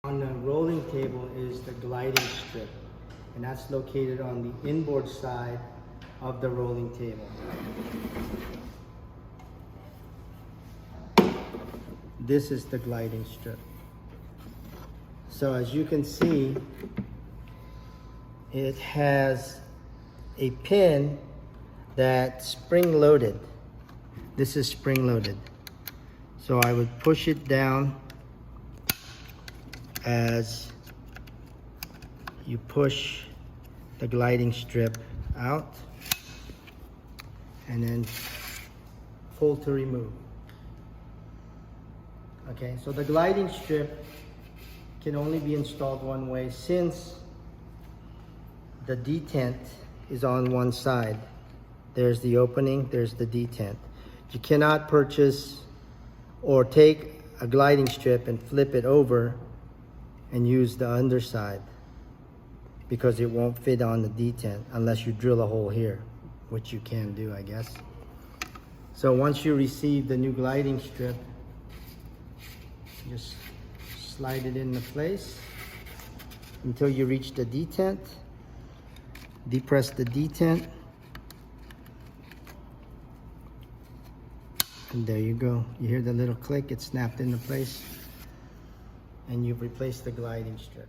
On the rolling table is the gliding strip, and that's located on the inboard side of the rolling table. This is the gliding strip. So as you can see, it has a pin that's spring loaded. This is spring loaded. So I would push it down as you push the gliding strip out, and then pull to remove. Okay, so the gliding strip can only be installed one way since the detent is on one side. There's the opening, there's the detent. You cannot purchase or take a gliding strip and flip it over and use the underside, because it won't fit on the detent unless you drill a hole here, which you can do, I guess. So once you receive the new gliding strip, just slide it into place until you reach the detent. Depress the detent, and there you go. You hear the little click, it snapped into place, and you've replaced the gliding strip.